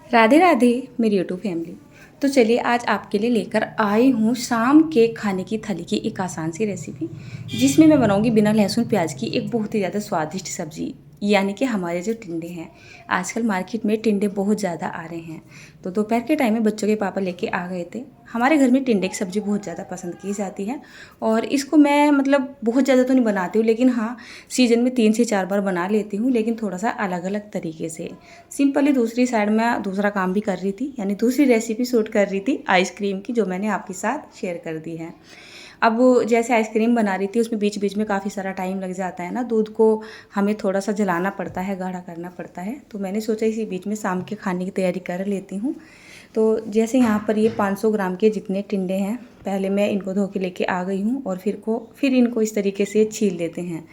राधे राधे मेरी YouTube family. तो चलिए आज आपके लिए लेकर आई हूँ शाम के खाने की थाली की एक आसान सी रेसिपी, जिसमें मैं बनाऊंगी बिना लहसुन प्याज की एक बहुत ही ज़्यादा स्वादिष्ट सब्जी, यानी कि हमारे जो टिंडे हैं। आजकल मार्केट में टिंडे बहुत ज़्यादा आ रहे हैं, तो दोपहर के टाइम में बच्चों के पापा लेके आ गए थे। हमारे घर में टिंडे की सब्ज़ी बहुत ज़्यादा पसंद की जाती है और इसको मैं बहुत ज़्यादा तो नहीं बनाती हूँ, लेकिन हाँ सीज़न में 3 से 4 बार बना लेती हूँ, लेकिन थोड़ा सा अलग अलग तरीके से। सिंपली दूसरी साइड में दूसरा काम भी कर रही थी, यानी दूसरी रेसिपी शूट कर रही थी आइसक्रीम की, जो मैंने आपके साथ शेयर कर दी है। अब जैसे आइसक्रीम बना रही थी, उसमें बीच बीच में काफ़ी सारा टाइम लग जाता है ना, दूध को हमें थोड़ा सा जलाना पड़ता है, गाढ़ा करना पड़ता है। तो मैंने सोचा इसी बीच में शाम के खाने की तैयारी कर लेती हूँ। तो जैसे यहाँ पर ये 500 ग्राम के जितने टिंडे हैं, पहले मैं इनको धो के लेके आ गई हूँ और फिर इनको इस तरीके से छील लेते हैं।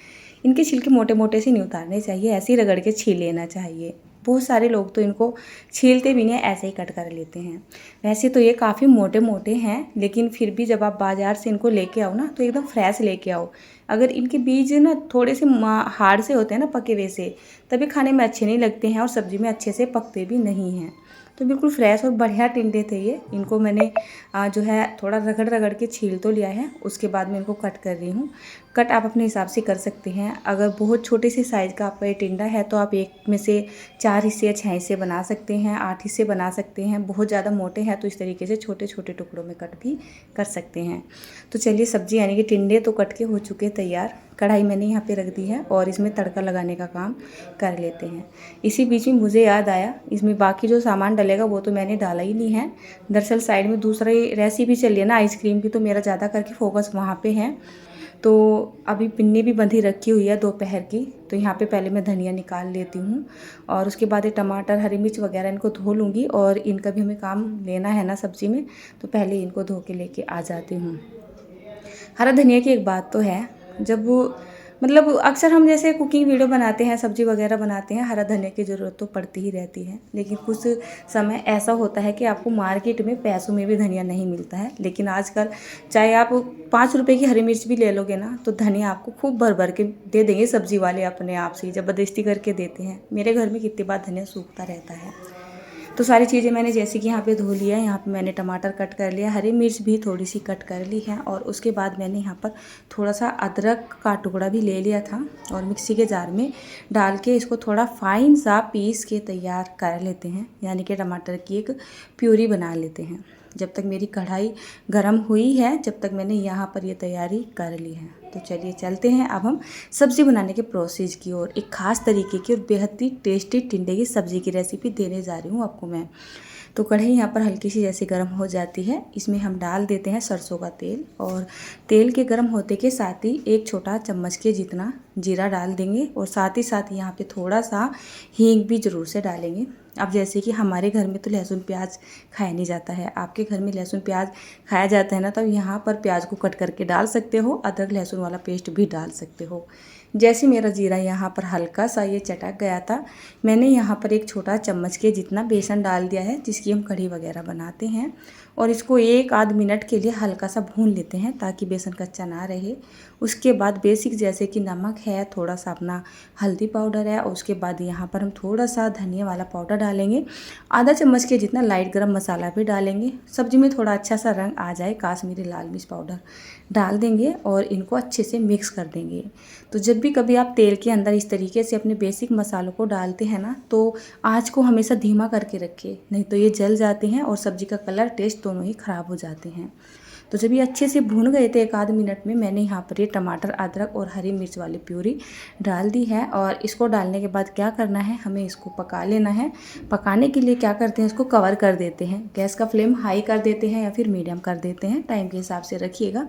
इनके छिलके मोटे मोटे से नहीं उतारने चाहिए, ऐसे ही रगड़ के छील लेना चाहिए। बहुत सारे लोग तो इनको छीलते भी नहीं, ऐसे ही कट कर लेते हैं। वैसे तो ये काफ़ी मोटे मोटे हैं, लेकिन फिर भी जब आप बाज़ार से इनको लेके आओ ना, तो एकदम फ्रेश लेके आओ। अगर इनके बीज ना थोड़े से हार्ड से होते हैं ना, पके हुए से, तभी खाने में अच्छे नहीं लगते हैं और सब्ज़ी में अच्छे से पकते भी नहीं हैं। तो बिल्कुल फ्रेश और बढ़िया टिंडे थे ये। इनको मैंने जो है थोड़ा रगड़ रगड़ के छील तो लिया है, उसके बाद मैं इनको कट कर रही हूँ। कट आप अपने हिसाब से कर सकते हैं। अगर बहुत छोटे से साइज़ का आपका ये टिंडा है तो आप एक में से 4 हिस्से या 6 हिस्से बना सकते हैं, 8 हिस्से बना सकते हैं। बहुत ज़्यादा मोटे हैं तो इस तरीके से छोटे छोटे टुकड़ों में कट भी कर सकते हैं। तो चलिए सब्ज़ी यानी कि टिंडे तो कट के हो चुके तैयार। कढ़ाई मैंने यहाँ पे रख दी है और इसमें तड़का लगाने का काम कर लेते हैं। इसी बीच में मुझे याद आया, इसमें बाकी जो सामान डलेगा वो तो मैंने डाला ही नहीं है। दरअसल साइड में दूसरी रेसिपी चल रही है ना आइसक्रीम की, तो मेरा ज़्यादा करके फोकस वहाँ पे है। तो अभी पिन्नी भी बंधी रखी हुई है दोपहर की, तो यहाँ पे पहले मैं धनिया निकाल लेती हूँ और उसके बाद ये टमाटर हरी मिर्च वगैरह इनको धो लूँगी। और इनका भी हमें काम लेना है ना सब्ज़ी में, तो पहले इनको धो के लेके आ जाती हूँ। हरा धनिया की एक बात तो है, जब अक्सर हम जैसे कुकिंग वीडियो बनाते हैं, सब्ज़ी वगैरह बनाते हैं, हरा धनिया की ज़रूरत तो पड़ती ही रहती है। लेकिन कुछ समय ऐसा होता है कि आपको मार्केट में पैसों में भी धनिया नहीं मिलता है। लेकिन आजकल चाहे आप 5 रुपए की हरी मिर्च भी ले लोगे ना, तो धनिया आपको खूब भर भर के दे देंगे सब्ज़ी वाले, अपने आप से ज़बरदस्ती करके देते हैं। मेरे घर में कितनी बार धनिया सूखता रहता है। तो सारी चीज़ें मैंने जैसे कि यहाँ पे धो लिया है। यहाँ पे मैंने टमाटर कट कर लिया, हरी मिर्च भी थोड़ी सी कट कर ली है और उसके बाद मैंने यहाँ पर थोड़ा सा अदरक का टुकड़ा भी ले लिया था और मिक्सी के जार में डाल के इसको थोड़ा फाइन सा पीस के तैयार कर लेते हैं, यानी कि टमाटर की एक प्यूरी बना लेते हैं। जब तक मेरी कढ़ाई गर्म हुई है, जब तक मैंने यहाँ पर ये तैयारी कर ली है। तो चलिए चलते हैं अब हम सब्ज़ी बनाने के प्रोसेस की ओर। एक ख़ास तरीके की और बेहद ही टेस्टी टिंडे की सब्ज़ी की रेसिपी देने जा रही हूँ आपको मैं। तो कढ़ाई यहाँ पर हल्की सी जैसे गर्म हो जाती है, इसमें हम डाल देते हैं सरसों का तेल। और तेल के गर्म होते के साथ ही एक छोटा चम्मच के जितना जीरा डाल देंगे और साथ ही साथ यहाँ पे थोड़ा सा हींग भी ज़रूर से डालेंगे। अब जैसे कि हमारे घर में तो लहसुन प्याज खाया नहीं जाता है, आपके घर में लहसुन प्याज खाया जाता है ना, तो यहाँ पर प्याज को कट करके डाल सकते हो, अदरक लहसुन वाला पेस्ट भी डाल सकते हो। जैसे मेरा जीरा यहाँ पर हल्का सा ये चटक गया था, मैंने यहाँ पर एक छोटा चम्मच के जितना बेसन डाल दिया है, जिसकी हम कढ़ी वगैरह बनाते हैं। और इसको 1 आध मिनट के लिए हल्का सा भून लेते हैं ताकि बेसन कच्चा ना रहे। उसके बाद बेसिक जैसे कि नमक है, थोड़ा सा अपना हल्दी पाउडर है, और उसके बाद यहाँ पर हम थोड़ा सा धनिया वाला पाउडर डालेंगे। आधा चम्मच के जितना लाइट गरम मसाला भी डालेंगे। सब्जी में थोड़ा अच्छा सा रंग आ जाए, काश्मीरी लाल मिर्च पाउडर डाल देंगे और इनको अच्छे से मिक्स कर देंगे। तो जब भी कभी आप तेल के अंदर इस तरीके से अपने बेसिक मसालों को डालते हैं ना, तो आँच को हमेशा धीमा करके रखें, नहीं तो ये जल जाते हैं और सब्ज़ी का कलर टेस्ट दोनों ही ख़राब हो जाते हैं। तो जब ये अच्छे से भून गए थे 1 आध मिनट में, मैंने यहाँ पर ये टमाटर अदरक और हरी मिर्च वाली प्यूरी डाल दी है। और इसको डालने के बाद क्या करना है, हमें इसको पका लेना है। पकाने के लिए क्या करते हैं, इसको कवर कर देते हैं। गैस का फ्लेम हाई कर देते हैं या फिर मीडियम कर देते हैं, टाइम के हिसाब से रखिएगा।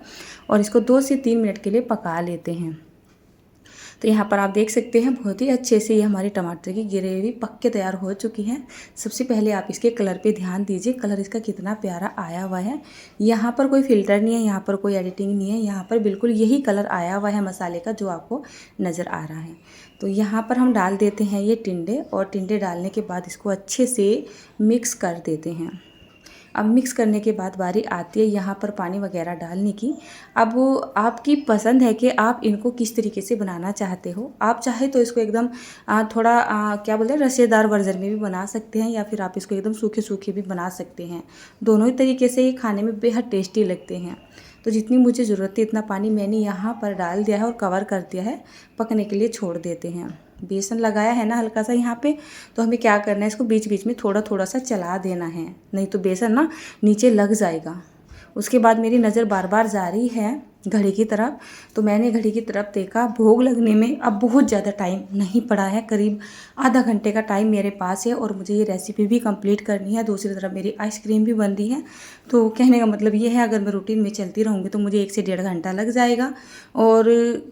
और इसको 2 से 3 मिनट के लिए पका लेते हैं। तो यहाँ पर आप देख सकते हैं बहुत ही अच्छे से ये हमारी टमाटर की ग्रेवी पक के तैयार हो चुकी है। सबसे पहले आप इसके कलर पे ध्यान दीजिए, कलर इसका कितना प्यारा आया हुआ है। यहाँ पर कोई फ़िल्टर नहीं है, यहाँ पर कोई एडिटिंग नहीं है, यहाँ पर बिल्कुल यही कलर आया हुआ है मसाले का जो आपको नज़र आ रहा है। तो यहाँ पर हम डाल देते हैं ये टिंडे, और टिंडे डालने के बाद इसको अच्छे से मिक्स कर देते हैं। अब मिक्स करने के बाद बारी आती है यहाँ पर पानी वगैरह डालने की। अब आपकी पसंद है कि आप इनको किस तरीके से बनाना चाहते हो। आप चाहे तो इसको एकदम थोड़ा क्या बोलते हैं रसेदार वर्जन में भी बना सकते हैं, या फिर आप इसको एकदम सूखे सूखे भी बना सकते हैं। दोनों ही तरीके से ये खाने में बेहद टेस्टी लगते हैं। तो जितनी मुझे ज़रूरत है इतना पानी मैंने यहाँ पर डाल दिया है और कवर कर दिया है, पकने के लिए छोड़ देते हैं। बेसन लगाया है ना हल्का सा यहाँ पे, तो हमें क्या करना है, इसको बीच बीच में थोड़ा थोड़ा सा चला देना है, नहीं तो बेसन ना नीचे लग जाएगा। उसके बाद मेरी नज़र बार बार जा रही है घड़ी की तरफ, तो मैंने घड़ी की तरफ देखा। भोग लगने में अब बहुत ज़्यादा टाइम नहीं पड़ा है, करीब आधा घंटे का टाइम मेरे पास है और मुझे ये रेसिपी भी कंप्लीट करनी है। दूसरी तरफ मेरी आइसक्रीम भी बन रही है। तो कहने का मतलब ये है, अगर मैं रूटीन में चलती रहूँगी तो मुझे 1 से 1.5 घंटा लग जाएगा, और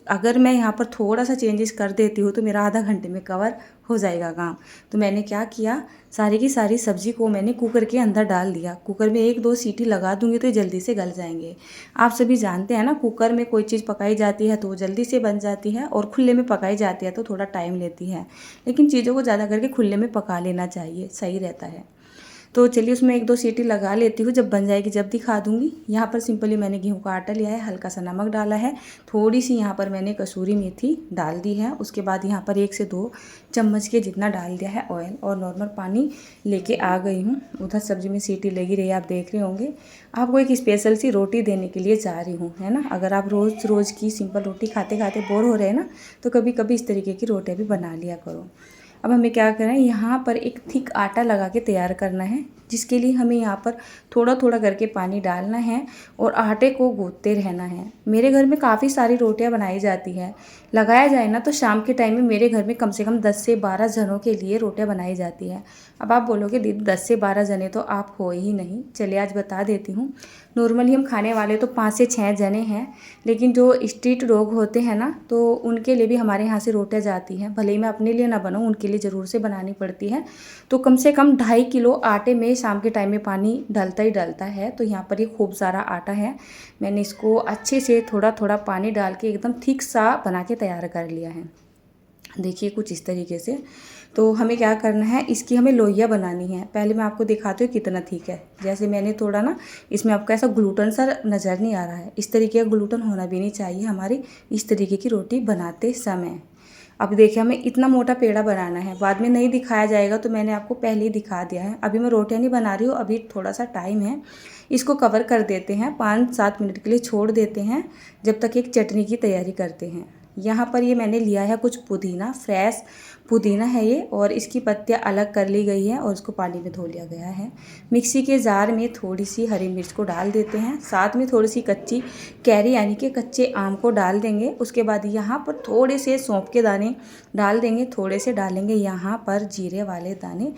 अगर मैं यहाँ पर थोड़ा सा चेंजेस कर देती हूँ तो मेरा आधा घंटे में कवर हो जाएगा काम। तो मैंने क्या किया, सारी की सारी सब्ज़ी को मैंने कुकर के अंदर डाल दिया। कुकर में 1-2 सीटी लगा दूंगी तो ये जल्दी से गल जाएंगे। आप सभी जानते हैं ना, कुकर में कोई चीज़ पकाई जाती है तो वो जल्दी से बन जाती है, और खुले में पकाई जाती है तो थोड़ा टाइम लेती है। लेकिन चीज़ों को ज़्यादा करके खुले में पका लेना चाहिए, सही रहता है। तो चलिए उसमें 1-2 सीटी लगा लेती हूँ, जब बन जाएगी जब दिखा दूँगी। यहाँ पर सिंपली मैंने गेहूं का आटा लिया है, हल्का सा नमक डाला है, थोड़ी सी यहाँ पर मैंने कसूरी मेथी डाल दी है। उसके बाद यहाँ पर 1 से 2 चम्मच के जितना डाल दिया है ऑयल, और नॉर्मल पानी लेके आ गई हूँ। उधर सब्जी में सीटी लगी रही है, आप देख रहे होंगे। आपको एक स्पेशल सी रोटी देने के लिए जा रही हूँ, है ना। अगर आप रोज़ रोज़ की सिंपल रोटी खाते खाते बोर हो रहे हैं ना, तो कभी कभी इस तरीके की रोटियाँ भी बना लिया करो। अब हमें क्या करना है, यहाँ पर एक थिक आटा लगा के तैयार करना है, जिसके लिए हमें यहाँ पर थोड़ा थोड़ा करके पानी डालना है और आटे को गूंथते रहना है। मेरे घर में काफ़ी सारी रोटियाँ बनाई जाती है। लगाया जाए ना तो शाम के टाइम में मेरे घर में कम से कम 10 से 12 जनों के लिए रोटियाँ बनाई जाती है। अब आप बोलोगे दीदी 10 से 12 जने तो आप हो ही नहीं। चलिए आज बता देती हूँ। नॉर्मली हम खाने वाले तो 5 से 6 जने हैं, लेकिन जो स्ट्रीट लोग होते हैं ना, तो उनके लिए भी हमारे यहाँ से रोटियाँ जाती हैं। भले ही मैं अपने लिए ना बनाऊँ, उनके लिए ज़रूर से बनानी पड़ती है। तो कम से कम 2.5 किलो आटे में शाम के टाइम में पानी डलता ही डलता है। तो यहाँ पर ये खूब सारा आटा है। मैंने इसको अच्छे से थोड़ा थोड़ा पानी डाल के एकदम थिक सा बना के तैयार कर लिया है। देखिए कुछ इस तरीके से। तो हमें क्या करना है, इसकी हमें लोइयाँ बनानी है। पहले मैं आपको दिखाती हूँ कितना ठीक है। जैसे मैंने थोड़ा ना, इसमें आपको ऐसा ग्लूटन सा नज़र नहीं आ रहा है, इस तरीके का ग्लूटन होना भी नहीं चाहिए हमारी इस तरीके की रोटी बनाते समय। अब देखिए हमें इतना मोटा पेड़ा बनाना है, बाद में नहीं दिखाया जाएगा, तो मैंने आपको पहले ही दिखा दिया है। अभी मैं रोटियाँ नहीं बना रही हूँ, अभी थोड़ा सा टाइम है। इसको कवर कर देते हैं, 5-7 मिनट के लिए छोड़ देते हैं, जब तक एक चटनी की तैयारी करते हैं। यहाँ पर ये मैंने लिया है कुछ पुदीना, फ्रेश पुदीना है ये, और इसकी पत्तियाँ अलग कर ली गई है और इसको पानी में धो लिया गया है। मिक्सी के जार में थोड़ी सी हरी मिर्च को डाल देते हैं, साथ में थोड़ी सी कच्ची कैरी यानी कि कच्चे आम को डाल देंगे। उसके बाद यहाँ पर थोड़े से सौंफ के दाने डाल देंगे, थोड़े से डालेंगे यहाँ पर जीरे वाले दाने।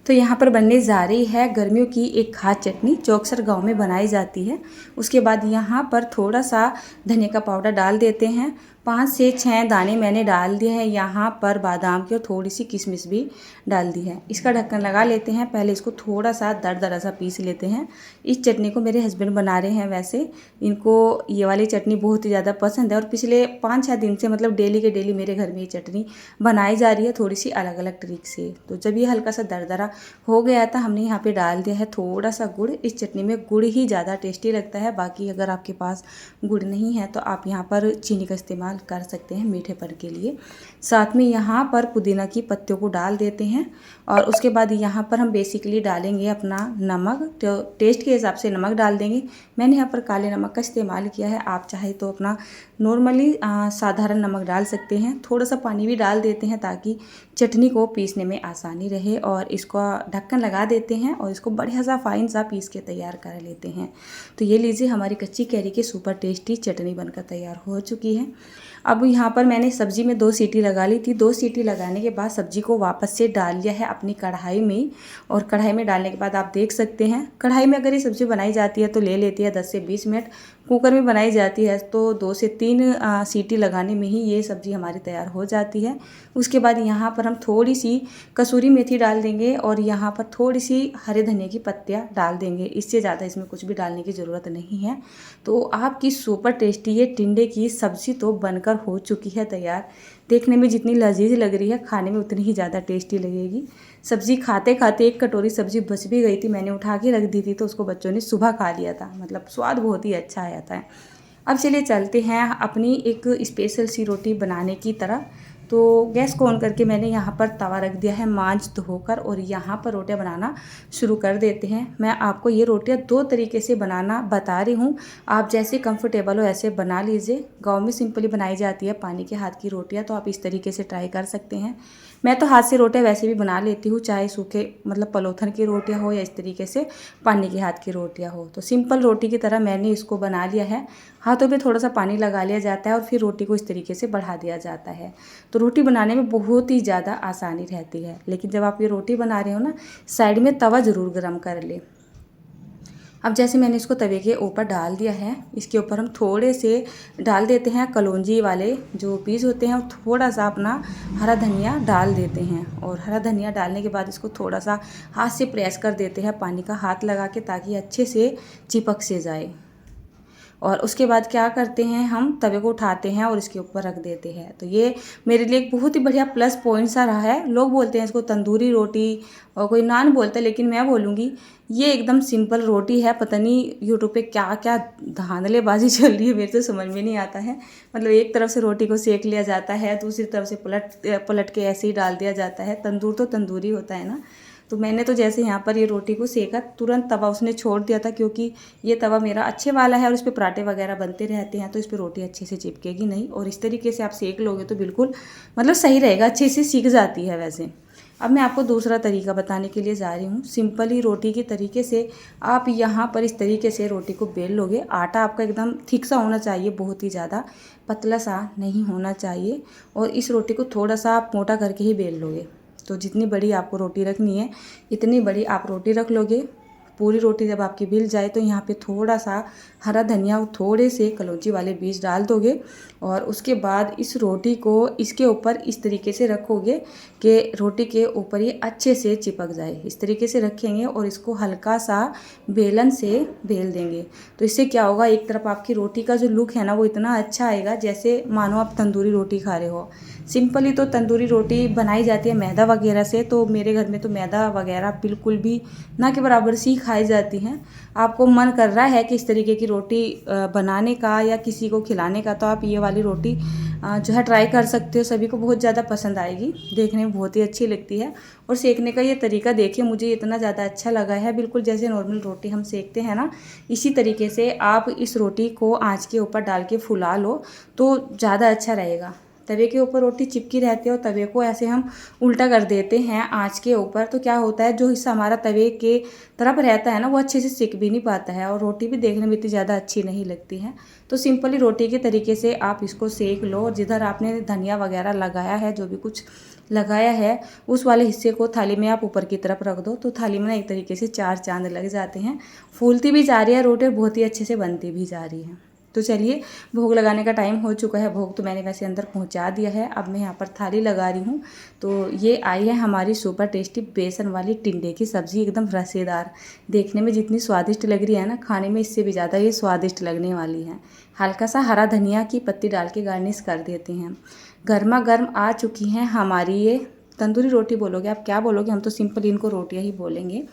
तो यहाँ पर बनने जा रही है गर्मियों की एक खास चटनी, जो अक्सर गाँव में बनाई जाती है। उसके बाद यहाँ पर थोड़ा सा धनिया का पाउडर डाल देते हैं। 5 से 6 दाने मैंने डाल दिए हैं यहाँ पर बादाम के, और थोड़ी सी किशमिश भी डाल दी है। इसका ढक्कन लगा लेते हैं। पहले इसको थोड़ा सा दरदरा सा पीस लेते हैं। इस चटनी को मेरे हस्बैंड बना रहे हैं, वैसे इनको ये वाली चटनी बहुत ही ज़्यादा पसंद है, और पिछले 5-6 दिन से मतलब डेली के डेली मेरे घर में ये चटनी बनाई जा रही है, थोड़ी सी अलग अलग ट्रिक से। तो जब ये हल्का सा दरदरा हो गया था, हमने यहाँ पे डाल दिया है थोड़ा सा गुड़। इस चटनी में गुड़ ही ज़्यादा टेस्टी लगता है। बाकी अगर आपके पास गुड़ नहीं है तो आप यहाँ पर चीनी का इस्तेमाल कर सकते हैं मीठेपन के लिए। साथ में यहाँ पर पुदीना की पत्तियों को डाल देते हैं, और उसके बाद यहाँ पर हम बेसिकली डालेंगे अपना नमक। तो टेस्ट के हिसाब से नमक डाल देंगे। मैंने यहाँ पर काले नमक का इस्तेमाल किया है, आप चाहे तो अपना नॉर्मली साधारण नमक डाल सकते हैं। थोड़ा सा पानी भी डाल देते हैं ताकि चटनी को पीसने में आसानी रहे, और इसको ढक्कन लगा देते हैं और इसको बढ़िया सा फाइन सा पीस के तैयार कर लेते हैं। तो ये लीजिए, हमारी कच्ची कैरी की सुपर टेस्टी चटनी बनकर तैयार हो चुकी है। अब यहाँ पर मैंने सब्जी में 2 सीटी लगा ली थी। 2 सीटी लगाने के बाद सब्जी को वापस से डाल लिया है अपनी कढ़ाई में, और कढ़ाई में डालने के बाद आप देख सकते हैं, कढ़ाई में अगर ये सब्जी बनाई जाती है तो ले लेती है 10 से 20 मिनट। कुकर में बनाई जाती है तो 2 से 3 सीटी लगाने में ही ये सब्ज़ी हमारी तैयार हो जाती है। उसके बाद यहाँ पर हम थोड़ी सी कसूरी मेथी डाल देंगे, और यहाँ पर थोड़ी सी हरे धनिया की पत्तियाँ डाल देंगे। इससे ज़्यादा इसमें कुछ भी डालने की ज़रूरत नहीं है। तो आपकी सुपर टेस्टी ये टिंडे की सब्ज़ी तो बनकर हो चुकी है तैयार। देखने में जितनी लजीज लग रही है, खाने में उतनी ही ज़्यादा टेस्टी लगेगी। सब्ज़ी खाते खाते एक कटोरी सब्ज़ी बच भी गई थी, मैंने उठा के रख दी थी तो उसको बच्चों ने सुबह खा लिया था। मतलब स्वाद बहुत ही अच्छा आया था। अब चलिए चलते हैं अपनी एक स्पेशल सी रोटी बनाने की तरफ। तो गैस को ऑन करके मैंने यहाँ पर तवा रख दिया है मांज धोकर, और यहाँ पर रोटियाँ बनाना शुरू कर देते हैं। मैं आपको ये रोटियाँ 2 तरीके से बनाना बता रही हूँ, आप जैसे कंफर्टेबल हो ऐसे बना लीजिए। गांव में सिंपली बनाई जाती है पानी के हाथ की रोटियाँ, तो आप इस तरीके से ट्राई कर सकते हैं। मैं तो हाथ से रोटियाँ वैसे भी बना लेती हूँ, चाहे सूखे मतलब पलोथन की रोटियाँ हो या इस तरीके से पानी के हाथ की रोटियाँ हो। तो सिंपल रोटी की तरह मैंने इसको बना लिया है। हाथों पे थोड़ा सा पानी लगा लिया जाता है और फिर रोटी को इस तरीके से बढ़ा दिया जाता है। तो रोटी बनाने में बहुत ही ज़्यादा आसानी रहती है। लेकिन जब आप ये रोटी बना रहे हो ना, साइड में तवा ज़रूर गर्म कर ले। अब जैसे मैंने इसको तवे के ऊपर डाल दिया है, इसके ऊपर हम थोड़े से डाल देते हैं कलौंजी वाले जो पीस होते हैं, और थोड़ा सा अपना हरा धनिया डाल देते हैं। और हरा धनिया डालने के बाद इसको थोड़ा सा हाथ से प्रेस कर देते हैं, पानी का हाथ लगा के, ताकि अच्छे से चिपक से जाए। और उसके बाद क्या करते हैं, हम तवे को उठाते हैं और इसके ऊपर रख देते हैं। तो ये मेरे लिए एक बहुत ही बढ़िया प्लस पॉइंट सा रहा है। लोग बोलते हैं इसको तंदूरी रोटी और कोई नान बोलता है, लेकिन मैं बोलूँगी ये एकदम सिंपल रोटी है। पता नहीं यूट्यूब पे क्या क्या धांधलेबाजी चल रही है, मेरे तो समझ में नहीं आता है। मतलब एक तरफ से रोटी को सेक लिया जाता है, दूसरी तरफ से पलट के ऐसे ही डाल दिया जाता है। तंदूर तो तंदूरी होता है ना। तो मैंने तो जैसे यहाँ पर ये रोटी को सेका, तुरंत तवा उसने छोड़ दिया था, क्योंकि ये तवा मेरा अच्छे वाला है और इस पर पराठे वगैरह बनते रहते हैं, तो इस पर रोटी अच्छे से चिपकेगी नहीं। और इस तरीके से आप सेक लोगे तो बिल्कुल मतलब सही रहेगा, अच्छे से सीख जाती है वैसे। अब मैं आपको दूसरा तरीका बताने के लिए जा रही हूँ। सिंपल ही रोटी के तरीके से आप यहाँ पर इस तरीके से रोटी को बेल लोगे। आटा आपका एकदम थिक सा होना चाहिए, बहुत ही ज़्यादा पतला सा नहीं होना चाहिए। और इस रोटी को थोड़ा सा आप मोटा करके ही बेल लोगे। तो जितनी बड़ी आपको रोटी रखनी है इतनी बड़ी आप रोटी रख लोगे। पूरी रोटी जब आपकी बिल जाए तो यहाँ पे थोड़ा सा हरा धनिया और थोड़े से कलौंजी वाले बीज डाल दोगे, और उसके बाद इस रोटी को इसके ऊपर इस तरीके से रखोगे कि रोटी के ऊपर ये अच्छे से चिपक जाए। इस तरीके से रखेंगे और इसको हल्का सा बेलन से बेल देंगे। तो इससे क्या होगा, एक तरफ आपकी रोटी का जो लुक है ना वो इतना अच्छा आएगा जैसे मानो आप तंदूरी रोटी खा रहे हो। सिंपली तो तंदूरी रोटी बनाई जाती है मैदा वगैरह से, तो मेरे घर में तो मैदा वगैरह बिल्कुल भी ना के बराबर सी खाई जाती हैं। आपको मन कर रहा है कि इस तरीके की रोटी बनाने का या किसी को खिलाने का, तो आप ये वाली रोटी जो है ट्राई कर सकते हो। सभी को बहुत ज़्यादा पसंद आएगी, देखने में बहुत ही अच्छी लगती है। और सेकने का ये तरीका देखिए, मुझे इतना ज़्यादा अच्छा लगा है। बिल्कुल जैसे नॉर्मल रोटी हम सेकते हैं ना, इसी तरीके से आप इस रोटी को आँच के ऊपर डाल के फुला लो तो ज़्यादा अच्छा रहेगा। तवे के ऊपर रोटी चिपकी रहती है और तवे को ऐसे हम उल्टा कर देते हैं आँच के ऊपर, तो क्या होता है, जो हिस्सा हमारा तवे के तरफ रहता है ना वो अच्छे से सिक भी नहीं पाता है और रोटी भी देखने में इतनी ज़्यादा अच्छी नहीं लगती है। तो सिंपली रोटी के तरीके से आप इसको सेक लो, और जिधर आपने धनिया वगैरह लगाया है, जो भी कुछ लगाया है, उस वाले हिस्से को थाली में आप ऊपर की तरफ रख दो। तो थाली में ना एक तरीके से 4 चांद लग जाते हैं। फूलती भी जा रही है रोटी और बहुत ही अच्छे से बनती भी जा रही है। तो चलिए, भोग लगाने का टाइम हो चुका है। भोग तो मैंने वैसे अंदर पहुंचा दिया है। अब मैं यहाँ पर थाली लगा रही हूँ। तो ये आई है हमारी सुपर टेस्टी बेसन वाली टिंडे की सब्ज़ी, एकदम रसेदार। देखने में जितनी स्वादिष्ट लग रही है ना, खाने में इससे भी ज़्यादा ये स्वादिष्ट लगने वाली है। हल्का सा हरा धनिया की पत्ती डाल के गार्निश कर देते हैं। गर्मा गर्म आ चुकी हैं हमारी ये तंदूरी रोटी, बोलोगे आप क्या बोलोगे, हम तो सिंपल इनको रोटियाँ ही बोलेंगे।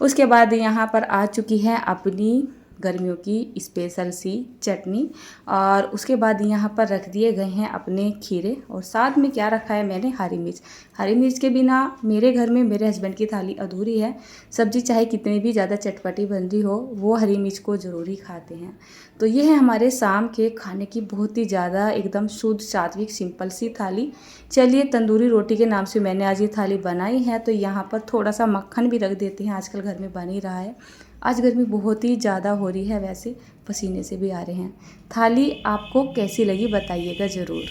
उसके बाद यहाँ पर आ चुकी है अपनी गर्मियों की स्पेशल सी चटनी, और उसके बाद यहाँ पर रख दिए गए हैं अपने खीरे, और साथ में क्या रखा है मैंने, हरी मिर्च। हरी मिर्च के बिना मेरे घर में मेरे हस्बैंड की थाली अधूरी है। सब्जी चाहे कितनी भी ज़्यादा चटपटी बन रही हो, वो हरी मिर्च को ज़रूरी खाते हैं। तो ये है हमारे शाम के खाने की बहुत ही ज़्यादा एकदम शुद्ध सात्विक सिंपल सी थाली। चलिए, तंदूरी रोटी के नाम से मैंने आज ये थाली बनाई है। तो यहाँ पर थोड़ा सा मक्खन भी रख देते हैं, आजकल घर में बन ही रहा है। आज गर्मी बहुत ही ज़्यादा हो रही है, वैसे पसीने से भी आ रहे हैं। थाली आपको कैसी लगी बताइएगा ज़रूर।